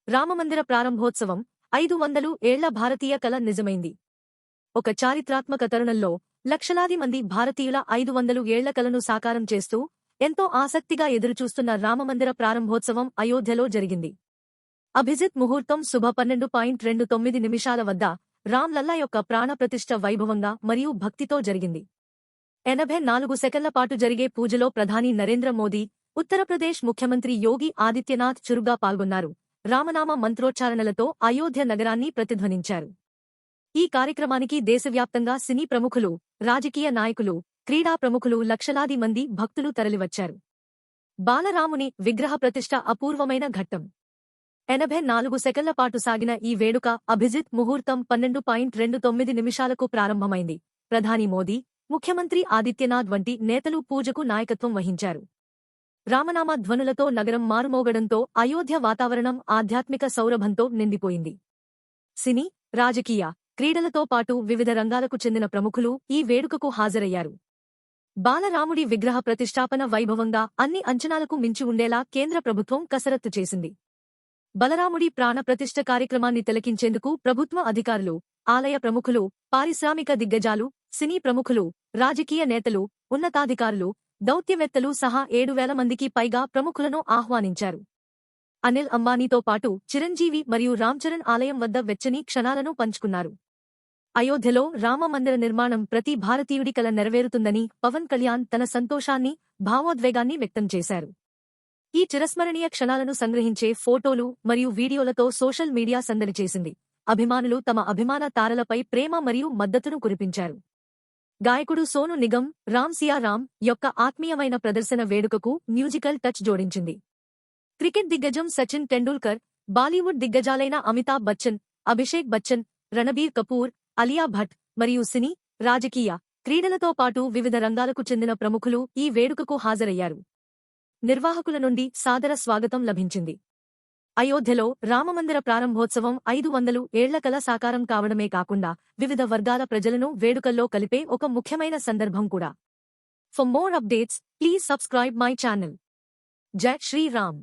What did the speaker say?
రామమందిర ప్రారంభోత్సవం 500 ఏళ్ల భారతీయ కల నిజమైంది. ఒక చారిత్రాత్మక తరుణంలో లక్షలాది మంది భారతీయుల 500 ఏళ్ల కలను సాకారం చేస్తూ ఎంతో ఆసక్తిగా ఎదురుచూస్తున్న రామమందిర ప్రారంభోత్సవం అయోధ్యలో జరిగింది. అభిజిత్ ముహూర్తం శుభ 12.29 నిమిషాల వద్ద రామ్లల్లా యొక్క ప్రాణప్రతిష్ఠ వైభవంగా మరియు భక్తితో జరిగింది. 84 సెకన్ల పాటు జరిగే పూజలో ప్రధాని నరేంద్ర మోదీ, ఉత్తరప్రదేశ్ ముఖ్యమంత్రి యోగి ఆదిత్యనాథ్ చురుగ్గా పాల్గొన్నారు. రామనామ మంత్రోచ్చారణలతో అయోధ్య నగరాన్ని ప్రతిధ్వనించారు. ఈ కార్యక్రమానికి దేశవ్యాప్తంగా సినీ ప్రముఖులు, రాజకీయ నాయకులు, క్రీడా ప్రముఖులు లక్షలాది మంది భక్తులు తరలివచ్చారు. బాలరాముని విగ్రహ ప్రతిష్ఠ అపూర్వమైన ఘట్టం. 84 సెకన్ల పాటు సాగిన ఈ వేడుక అభిజిత్ ముహూర్తం 12.29 నిమిషాలకు ప్రారంభమైంది. ప్రధాని మోదీ, ముఖ్యమంత్రి ఆదిత్యనాథ్ వంటి నేతలు పూజకు నాయకత్వం వహించారు. రామనామ ధ్వనులతో నగరం మారుమోగడంతో అయోధ్య వాతావరణం ఆధ్యాత్మిక సౌరభంతో నిండిపోయింది. సినీ, రాజకీయ, క్రీడలతో పాటు వివిధ రంగాలకు చెందిన ప్రముఖులు ఈ వేడుకకు హాజరయ్యారు. బాలరాముడి విగ్రహ ప్రతిష్ఠాపన వైభవంగా అన్ని అంచనాలకు మించి ఉండేలా కేంద్ర ప్రభుత్వం కసరత్తు చేసింది. బలరాముడి ప్రాణ ప్రతిష్ఠ కార్యక్రమాన్ని తిలకించేందుకు ప్రభుత్వ అధికారులు, ఆలయ ప్రముఖులు, పారిశ్రామిక దిగ్గజాలు, సినీ ప్రముఖులు, రాజకీయ నేతలు, ఉన్నతాధికారులు, దౌత్యవేత్తలు సహా 7,000 మందికి పైగా ప్రముఖులను ఆహ్వానించారు. అనిల్ అంబానీతో పాటు చిరంజీవి మరియు రామ్చరణ్ ఆలయం వద్ద వెచ్చని క్షణాలను పంచుకున్నారు. అయోధ్యలో రామ మందిర నిర్మాణం ప్రతి భారతీయుడి కల నెరవేరుతుందని పవన్ కళ్యాణ్ తన సంతోషాన్ని, భావోద్వేగాన్ని వ్యక్తం చేశారు. ఈ చిరస్మరణీయ క్షణాలను సంగ్రహించే ఫోటోలు మరియు వీడియోలతో సోషల్ మీడియా సందడి చేసింది. అభిమానులు తమ అభిమాన తారలపై ప్రేమ మరియు మద్దతును కురిపించారు. గాయకుడు సోను నిగమ్, రామ్ సియా రామ్ యొక్క ఆత్మీయమైన ప్రదర్శన వేడుకకు మ్యూజికల్ టచ్ జోడించింది. క్రికెట్ దిగ్గజం సచిన్ టెండూల్కర్, బాలీవుడ్ దిగ్గజాలైన అమితాబ్ బచ్చన్, అభిషేక్ బచ్చన్, రణబీర్ కపూర్, అలియా భట్ మరియు సినీ, రాజకీయ, క్రీడలతో పాటు వివిధ రంగాలకు చెందిన ప్రముఖులు ఈ వేడుకకు హాజరయ్యారు. నిర్వాహకుల నుండి సాదర స్వాగతం లభించింది. అయోధ్యలో రామమందిర ప్రారంభోత్సవం 500 ఏళ్ల కల సాకారం కావడమే కాకుండా వివిధ వర్గాల ప్రజలను వేడుకల్లో కలిపే ఒక ముఖ్యమైన సందర్భం కూడా. For more updates, please subscribe my channel. జై శ్రీరామ్.